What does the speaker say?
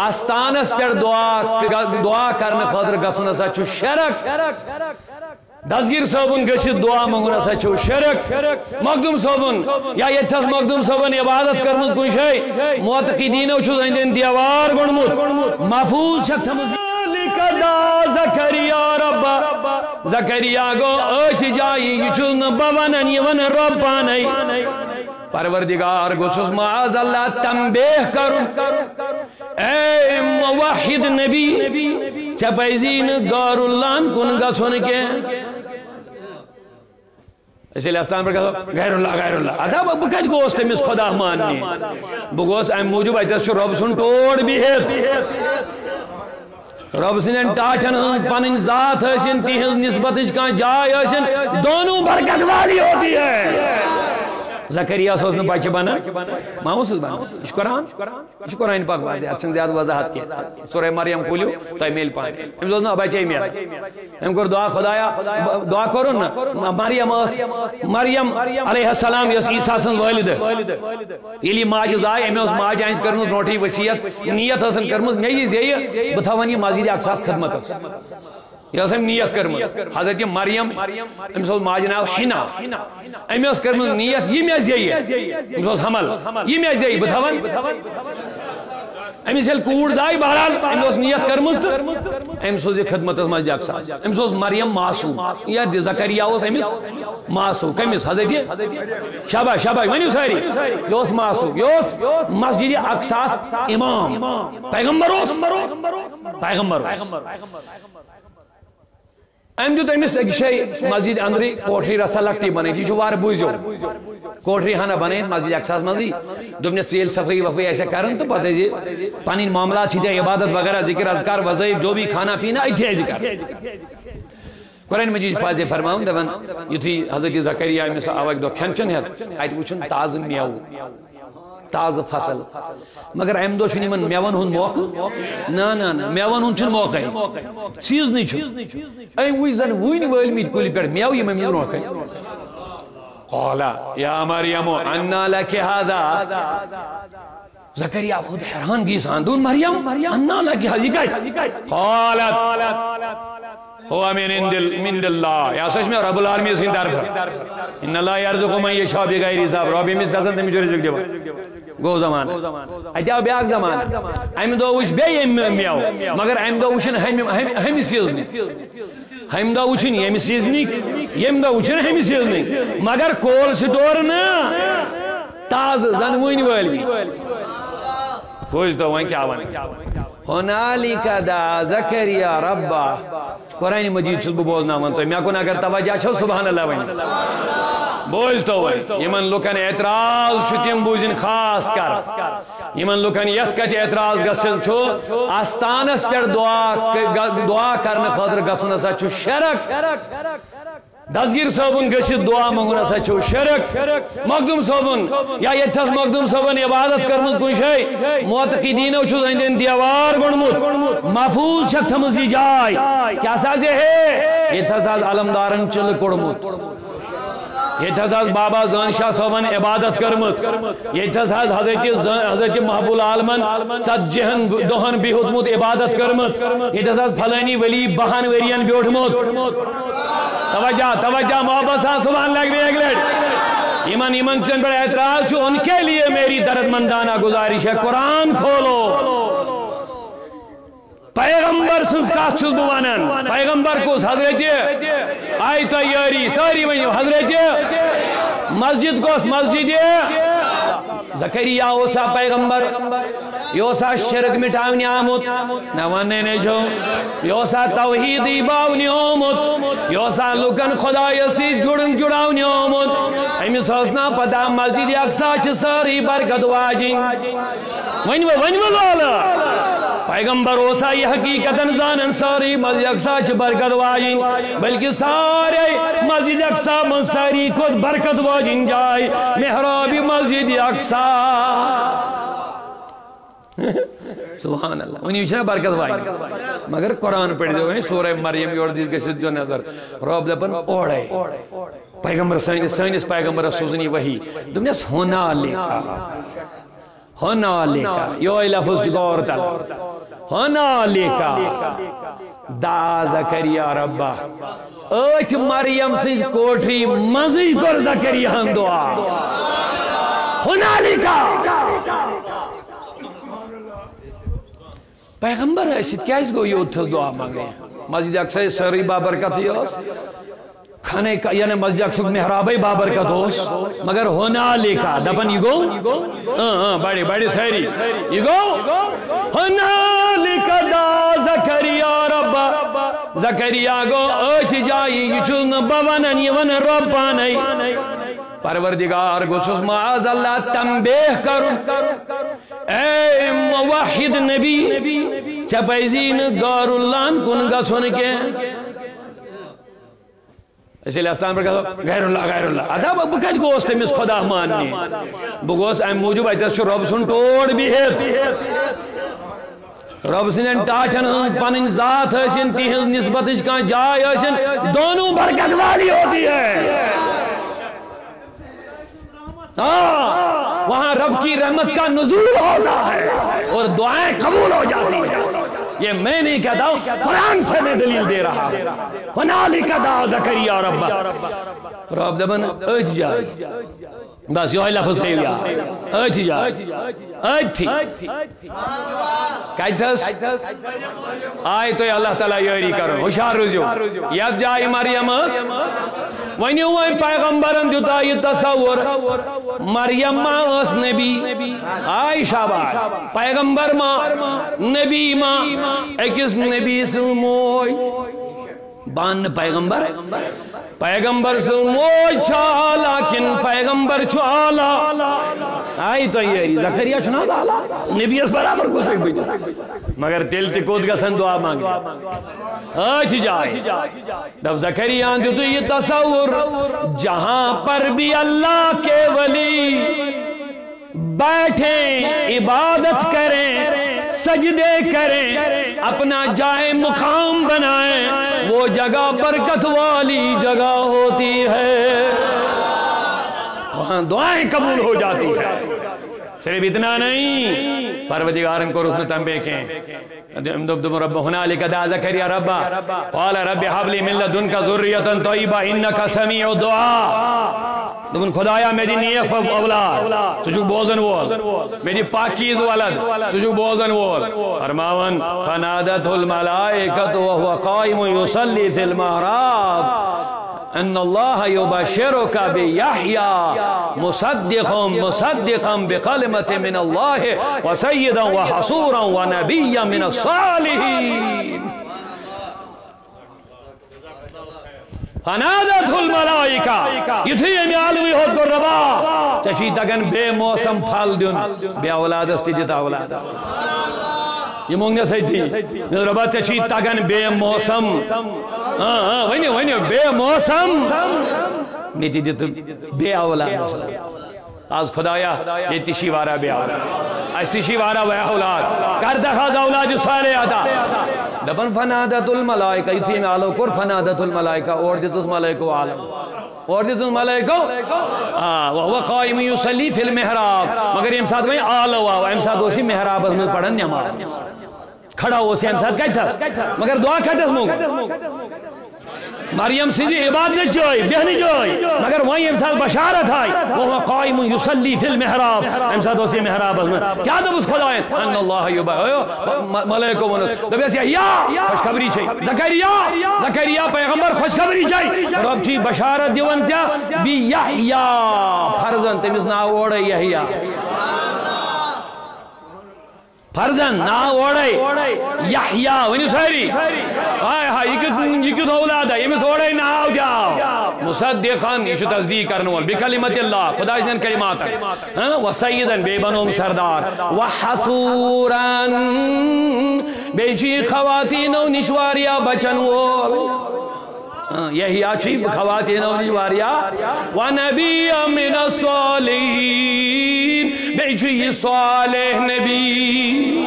آستانس پر دعا کرنے خاطر گژھُن ہسا چھُ شرک دستگیر صٲبُن گٔژھِتھ دعا منگُن ہسا چھُ شرک مخدوم صٲبُن یا ییٚتھس مخدوم صٲبن عبادت کٔرمٕژ کُنہِ جایہِ معتقیٖدیٖنو چھُس أنٛدۍ أنٛدۍ دیوار گوٚنڈمُت محفوظ چھکھ تھٲمٕژ زکریا ربا زکریا گو أتھۍ جایہِ یہِ چھُس نہٕ بہٕ وَنان یہِ وَنان رۄب پانے پروردگار گوٚژھُس معاذ اللہ تنبیہ کرُن اے موحد نبی ژےٚ پزی نہٕ غٲر اللہن کُن گژھُن کینٛہہ أسۍ ییٚلہِ اَستان پٮ۪ٹھ گژھو غیر اللہ ادا بہٕ کتہِ گوس تٔمِس خۄدا ماننہِ بہٕ گوس اَمہِ موٗجوٗب اَتٮ۪س چھُ رۄب سُنٛد ٹوٹھ بِہِتھ رب سٕنٛدٮ۪ن ٹاٹھٮ۪ن ہٕنٛز پنٕنۍ ذات ٲسِن تِہٕنٛز نسبتٕچ کانٛہہ جاے ٲسِن دونوں برکت والی ہوتی ہے زکریا اوس نہٕ بچہِ بنان ما اوسُس بنان یہِ چھُ قرآن یہِ چھُ قرآن پاک اَتھ چھنہٕ زیادٕ وضاحت کینٛہہ سورہ مریم کھوٗلِو تۄہہِ میلہِ پانہٕ أمِس اوس نہٕ بچے مےٚ أمۍ کوٚر دعا خۄدایا دعا کوٚرُن نہ مریم ٲس مریم علیہ السلام یۄس عیٖسا سٕنٛز والدٕ ییٚلہِ یہِ ماجہِ زاے أمۍ ٲس ماجہِ ہٕنٛز کٔرمٕژ برونٛٹھٕے وصیت نیت ٲسن کٔرمٕژ مےٚ یہِ زیٚیہِ بہٕ تھاوَن یہِ مسجدِ اقصاہس خدمتس یہ ٲس أمۍ نیت کٔرمٕژ حضرت مریم أمِس اوس ماجہِ ناو حنا أمۍ ٲس کٔرمٕژ نیت یہِ مےٚ زیٚیہِ أمِس اوس حمل یہِ مےٚ زیٚیہِ بہٕ تھاوَن أمِس ییٚلہِ کوٗر زاے بہرحال أمۍ اوس نیت کٔرمٕژ تہٕ أمۍ سوٗز یہِ خدمتس مسجدِ اقصاہس أمِس اوس مریم معصوٗم یا زکریا اوس أمِس معصوٗم کٔمِس حضرت شاباش شاباش ؤنِو سٲری یہِ اوس معصوٗم یہِ اوس مسجدِ اقصاہس امام پیغمبر اوس أمۍ دیُت أمِس أکِس جایہِ مسجد أنٛدرٕے کوٹھری رژھا لۄکٹٕے بنٲیِتھ یہِ چھُ وارٕ بوٗزِو کوٹھری ہنا بنٲیِتھ مسجد اقصاہس منٛزٕے دوٚپنَس ژٕ ییٚلہِ صفٲیی وفٲیی آسہِ کران تہٕ پتہٕ ٲسۍ پنٕنۍ معاملات چھِ ژےٚ عبادت وغیرہ ذکر اذکار وظٲیف جو بھی کھانا پینا أتھی ٲسۍ کر قرآن مجیٖد چھُ واضح فرماوان دپان یُتھُے حضرت زکریا أمِس آو اکہِ دۄہ کھٮ۪ن چٮ۪ن ہٮ۪تھ اَتہِ وٕچھُن تازٕ مٮ۪وٕ تازٕ فصل مگر امہِ دۄہ چھُنہٕ یِمن مٮ۪وَن ہُنٛد موقعہٕ نہ مٮ۪وَن ہُنٛد چھُنہٕ موقعے سیٖزنٕے چھُ أمۍ وٕچھ زن وٕنۍ وٲلمٕتۍ کُلہِ پٮ۪ٹھ مٮ۪وٕ یِم أمِس برونٛٹھ کَنہِ قال یا مریم انا لکِ ہذا زکریا خود حیرانگی سان دوٚپ مریم انا لکِ ہذا یہِ کتہِ قالت هو من اللہ یا سچ میں رب العالمین سٕنٛدِ طرفہٕ ان اللہ یرزق من یشاء بغیر حساب رب ییٚمِس گژھن تٔمِس چھُ رِزق دِوان گوٚو زمانہ اَتہِ آو بیٛاکھ زمانہ اَمہِ دۄہ وٕچھ بیٚیہِ مٮ۪وٕ مگر اَمہِ دۄہ وٕچھِنۍ ہُمہِ سیٖزنٕکۍ ہُمہِ دۄہ وٕچھِنۍ ییٚمہِ سیٖزنٕکۍ ییٚمہِ دۄہ وٕچھِنۍ ہُمہِ سیٖزنٕکۍ مگر کولڈ سٹور نہٕ تازٕ زن وٕنۍ وٲلمٕتۍ بوٗزتو وۄنۍ کیٛاہ وَنہٕ ہُنالِکَ دعا زکریا ربہ قرآن مجید چھُس بہٕ بوزناوان تۄہہِ مےٚ کُن اگر توجہ چھو سبحان اللہ ؤنِو بوزتو وۄنۍ یِمن لُکن اعتراض چھُ تِم بوٗزِنۍ خاص کر یِمن لُکن یتھ کتھِ اعتراض گژھان چھُ آستانس پٮ۪ٹھ دعا کرنہٕ خٲطرٕ گژھُن ہسا چھُ شرک دستگیر صٲبُن گٔژھِتھ دعا منگُن ہسا چھُ شرک مخدوم صٲبُن یا ییٚتھس مخدوم صٲبن عبادت کٔرمٕژ کُنہِ جایہِ معتقیٖدیٖنو چھُس أنٛدۍ أنٛدۍ دیوار گوٚنڈمُت محفوظ چھکھ تھٲمٕژ یہِ جاے کیٛاہ سا زِ ہے ییٚتھس حظ علمدارن چِلہٕ کوٚڑمُت ییٚتھس حظ بابا زٲن شاہ صٲبن عبادت کٔرمٕژ ییٚتھس حظ حضرت محبوب العالمن 40 دۄہن بِہُتمُت عبادت کٔرمٕژ ییٚتھس حظ فلٲنی ولی 12 ؤرین بیوٗٹھمُت توجہ محبت سان سبحان اللہ ایک لٹ یمن چن پر اعتراض چھو ان کے لیے میری درد مندانہ گزارش ہے قرآن کھولو پیغمبر سنس کات چھس بہ ونان پیغمبر کس حضرت آئی تیاری ساری ونیو حضرت مسجد کس مسجد زکریا اوسا پیغمبر یہ اوسا شرک مٹاونی آمت نہ وننے نے جو یہ اوسا توحیدی باونی آمت یہ اوسا لکن خدایسی جڑاونی آمت امس نا پتہ مسجد اقصا چھ ساری برکت واجن ونو لالا پیغمبر اوسا یہ حقیقتاً زانن ساری مسجد اقصا چھ برکت واجن بلکہ سارے مسجد اقصا من ساری خود برکت واجن جائے محراب مسجد اقصا سبحان اللہ ونی چھنا برکت واجن مگر قرآن پڑھ دو سورہ مریم یور دیس گژھت جو نظر رب دپن اوڑے پیغمبر سانس پیغمبر سوزنی وحی دمس ہونا لکھا ہنالکا یہ لفظ غور تل ہنالکا دعا زکریا ربہ ایت مریم سنز کوٹری مزی کر زکریا دعا ہنالکا پیغمبر ایسید کیا اس کو یوت دعا مانگے مسجد اقصی سری بابرکت یوس کھانے کا یعنی مسجد اقصی محرابی بابرکت ہوس مگر ہنالکا دپن یہ گو بڑی بڑی سیری یہ گو ہنالکا دا زکریا ربا زکریا گو ایت جائی یہ چون بوانن یہ ون ربانی پروردگار گوشس معاذ اللہ تنبیہ کرو اے موحد نبی چپیزین غیر اللہ کن گسن کے اسی لئے استان پر کہا غیر اللہ ادھا بکت گوست تمیس خدا ماننی بگوست ایم موجود ایتس چو رب سن توڑ بھی ہے رب سنن ٹاٹھن پنن ذات حسن تیہنز نسبت کان جائے حسن دونوں برکت والی ہوتی ہے وہاں رب کی رحمت کا نزول ہوتا ہے اور دعائیں قبول ہو جاتی ہیں یہ میں نہیں کہتا ہوں قرآن سے میں دلیل دے رہا ہنالکا دعا زکریا رب رب دبن ایت جائے بس یہ لفظ تھی یا ایت جائے ایت تھی کہتس آئے تو اللہ تعالیٰ یاری کرو ہوشار روزیو یاد جائے مریم اس وینی ہوئے پیغمبرن دیتا یہ تصور مریم ماں اس نبی عائشہ بار پیغمبر ماں نبی ماں ایکس نبی سلموئی بان پیغمبر پیغمبر سلموئی چھالا کن پیغمبر چھالا آئی تو یہ زکریا چھنا زالا نبی اس برابر کو سکھ بھی مگر تیل تکود کا سن دعا مانگی آج جائے دب زکریا دیو تو یہ تصور جہاں پر بھی اللہ کے ولی بیٹھیں عبادت کریں سجدے کریں اپنا جائے مقام بنائیں وہ جگہ برکت والی جگہ ہوتی ہے وہاں دعائیں قبول ہو جاتی ہے صرف اتنا نہیں پروردگارن کو رسل تنبے کے دم رب ہنالک دعا زکریا ربا قال رب حب لی من لدنک ذریتا طیبہ انکا سمیع دعا دمن خدایا میری نیک پر اولاد سجو بوزن وول میری پاکیز ولد سجو بوزن وول فرماون فنادت الملائکت وهو قائم يصلي في المحراب ان اللہ یبشرک بیحییٰ مصدقا بکلمت من اللہ وسیدا وحصورا ونبیا من الصالحین فنادت الملائکہ یہ تھی امی علوی ہوت کو ربا چچی تکن بے موسم پھل دن بے اولاد استی دیتا اولاد یہ مونگنے سے تھی ربا چچی تکن بے موسم وینی بے موسم میتی دیتا بے اولاد آج خدایا یہ تشی وارا بے اولاد آج تشی وارا بے اولاد کردہ خواہ اولاد جو سارے آتا دبن فنادت الملائکہ یہ تھی میں آلو کر فنادت الملائکہ اور دیتا اس ملائکہ عالم اور دیتا اس ملائکہ وہو قائم یصلی فی المحراب مگر امساد میں آلو آو امساد اسی محراب میں پڑھن نماز کھڑا ہو سی امساد کہتا مگر دعا کہتا اس موقع مریم سیدھی عبادت جوئی بہنی جوئی مگر وہیں امساد بشارت آئی وہو قائم یصلی فی المحراب امساد اسی محراب میں کیا دب اس خداییں ان اللہ یبا ملائکہ ونس دب ایسی یا خوشخبری چاہی زکریا پیغمبر خوشخبری چاہی رب چی بشارت دیون چا بی یحییٰ فرزن تمیز نا اوڑے یحییٰ فرزن نا اوڑے یحییٰ ونی سہری آئے ہاں یہ کیوں اولاد ہے یہ میں سوڑے نا آو جاؤ مصدقاً یہ شو تصدیق کرنوال بکلمت اللہ خدا جنن کلمات ہے وسیدن بے بنوم سردار وحصوراً بیچی خواتین و نشواریا بچن وول یہی آچھی خواتین و نشواریا ونبی من الصالحین بیچی صالح نبی